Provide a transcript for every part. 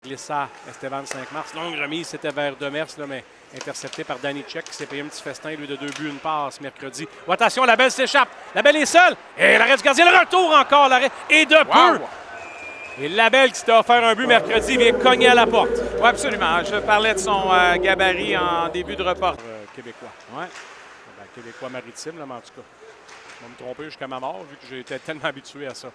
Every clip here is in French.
Glissa, Esteban 5 mars. Longue remise, c'était vers Demers, là, mais intercepté par Danny Tchek qui s'est payé un petit festin, lui, de 2 buts, une passe mercredi. Oh, attention, la belle s'échappe. La belle est seule. Et l'arrêt du gardien, le retour encore, l'arrêt. Et de peu. Et la belle qui s'était offert un but mercredi vient cogner à la porte. Oui, absolument. Je parlais de son gabarit en début de report. Québécois. Ouais. Ben, Québécois maritime, là, mais en tout cas. Je vais me tromper jusqu'à ma mort, vu que j'ai été tellement habitué à ça.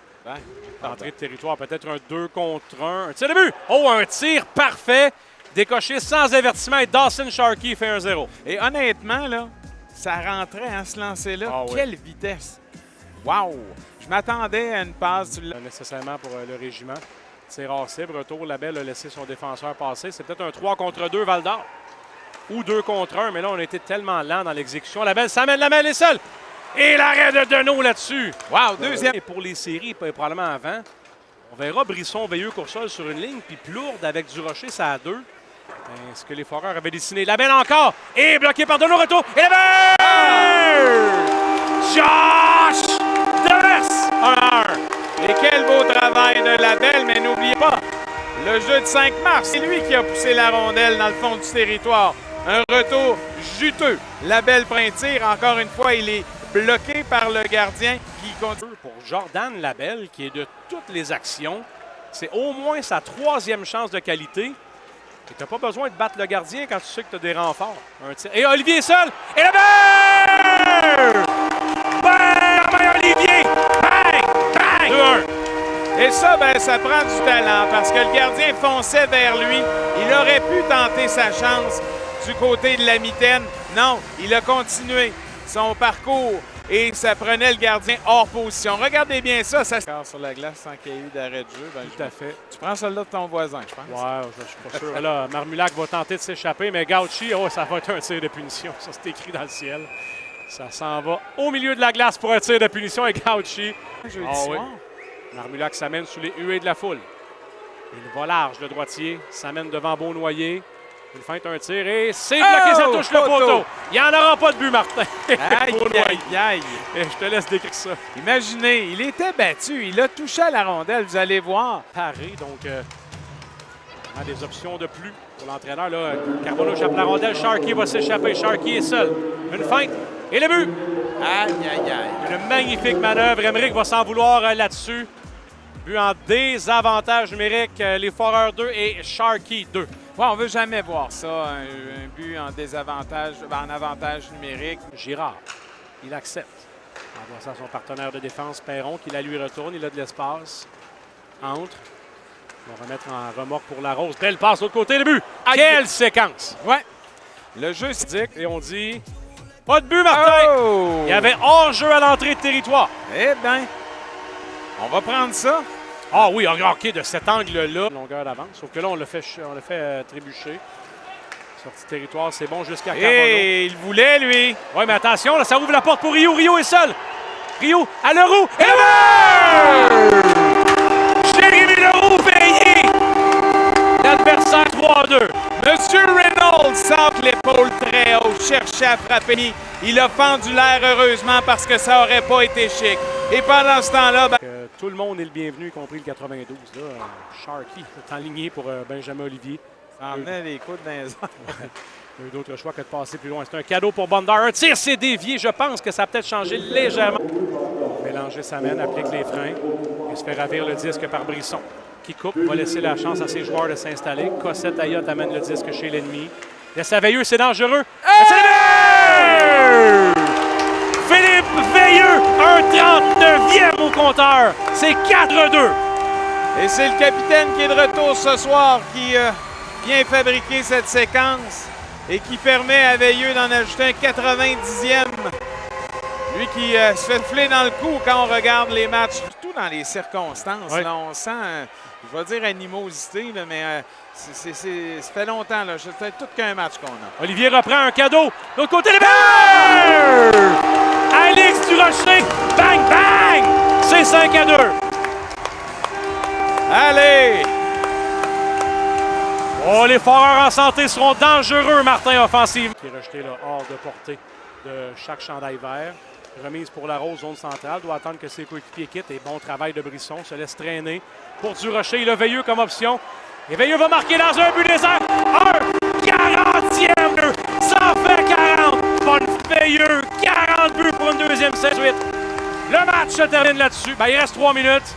Entrée de territoire, peut-être un 2 contre 1. Un tir de but! Oh, un tir parfait! Décoché sans avertissement et Dawson Sharkey fait un 0. Et honnêtement, là, ça rentrait à se lancer là. Ah oui. Quelle vitesse! Wow! Je m'attendais à une passe. Nécessairement pour le régiment. Tir hors cible, retour, Labelle a laissé son défenseur passer. C'est peut-être un 3 contre 2 Val d'Or. Ou 2 contre 1, mais là, on a été tellement lent dans l'exécution. Labelle s'amène, la main est seule! Et l'arrêt de Deneau là-dessus. Wow, deuxième. Et pour les séries, probablement avant, on verra Brisson, Veilleux, Coursol sur une ligne, puis Plourde avec Durocher, ça à 2. Ce que les Foreurs avaient dessiné. La belle encore. Et bloqué par Deneau, retour. Et la belle! Josh Demers! 1-1. Et quel beau travail de Labelle, mais n'oubliez pas, le jeu de 5 mars, c'est lui qui a poussé la rondelle dans le fond du territoire. Un retour juteux. Labelle prend un tir. Encore une fois, il est bloqué par le gardien qui continue. Pour Jordan Labelle, qui est de toutes les actions, c'est au moins sa 3e chance de qualité. Et tu n'as pas besoin de battre le gardien quand tu sais que tu as des renforts. Un tir. Et Olivier seul. Et la belle! Bang! Olivier! Bang! Bang! 2-1. Et ça, ben, ça prend du talent parce que le gardien fonçait vers lui. Il aurait pu tenter sa chance du côté de la mitaine. Non, il a continué son parcours et ça prenait le gardien hors position. Regardez bien ça. Ça sur la glace sans qu'il y ait eu d'arrêt de jeu. Ben, Tout à fait. Tu prends celle-là de ton voisin, je pense. Ouais, je suis pas sûr. Là, Marmulac va tenter de s'échapper, mais Gauchi, oh, ça va être un tir de punition. Ça, c'est écrit dans le ciel. Ça s'en va au milieu de la glace pour un tir de punition et Gauchi. Jeudi soir. Marmulac s'amène sous les huées de la foule. Il va large, le droitier. S'amène devant Beaunoyer. Il feinte un tir et c'est bloqué, ça touche le poteau. Il n'y en aura pas de but, Martin. Aïe, aïe, aïe. Et je te laisse décrire ça. Imaginez, il était battu. Il a touché à la rondelle, vous allez voir. Paré, donc on a des options de plus pour l'entraîneur. Là, Carbonneau échappe la rondelle. Sharkey va s'échapper. Sharkey est seul. Une feinte et le but. Aïe, aïe, aïe. Une magnifique manœuvre. Emmerich va s'en vouloir là-dessus. But en désavantage numérique. Les Foreurs 2 et Sharkey 2. Ouais, on ne veut jamais voir ça, un but en désavantage, en avantage numérique. Girard, il accepte. Envoie ça à son partenaire de défense, Perron, qui la lui retourne. Il a de l'espace. Entre. On va remettre en remorque pour la Rose. Belle passe de l'autre côté, le but. Quelle séquence! Ouais. Le jeu, c'est Dick, et on dit pas de but, Martin! Oh! Il y avait hors-jeu à l'entrée de territoire. Eh bien, on va prendre ça. Ah oui, OK, de cet angle-là. Longueur d'avance, sauf que là, on l'a fait trébucher. Sortie de territoire, c'est bon jusqu'à Carbonneau. Et il voulait, lui. Oui, mais attention, là, ça ouvre la porte pour Rio. Rio est seul. Rio à Leroux. Et Jérémy Leroux veillé. L'adversaire 3-2. Monsieur Reynolds centre l'épaule très haut, cherchait à frapper. Il a fendu l'air heureusement parce que ça n'aurait pas été chic. Et pendant ce temps-là, tout le monde est le bienvenu, y compris le 92. Là. Sharkey est enligné pour Benjamin Olivier. ça emmenait les coudes dans les airs. Il y a eu d'autres choix que de passer plus loin. C'est un cadeau pour Bondar. Un tir, c'est dévié. Je pense que ça a peut-être changé légèrement. Mélanger sa main, applique les freins et se fait ravir le disque par Brisson. Qui coupe, va laisser la chance à ses joueurs de s'installer. Cossette Ayotte amène le disque chez l'ennemi. Laisse à Veilleux, c'est dangereux. Hey! Philippe Veilleux, un 39e au compteur. C'est 4-2. Et c'est le capitaine qui est de retour ce soir qui vient fabriquer cette séquence et qui permet à Veilleux d'en ajouter un 90e. Lui qui se fait fouler dans le cou quand on regarde les matchs. Surtout dans les circonstances. Ouais. Là, on sent, je vais dire animosité, là, mais ça fait longtemps. Là, c'est tout qu'un match qu'on a. Olivier reprend un cadeau. De l'autre côté, les balles! Alex Durocher, bang, bang! C'est 5-2. Allez! Oh, les Foreurs en santé seront dangereux, Martin, offensivement. Qui est rejeté là, hors de portée de chaque chandail vert. Remise pour la Rose, zone centrale. Doit attendre que ses coéquipiers quittent. Et bon travail de Brisson. Se laisse traîner pour Durocher. Il a Veilleux comme option. Et Veilleux va marquer dans un but désert. Un 40e but. Ça fait 40. Von Veilleux, 40 buts pour une deuxième 7-8. Le match se termine là-dessus. Ben, il reste 3 minutes.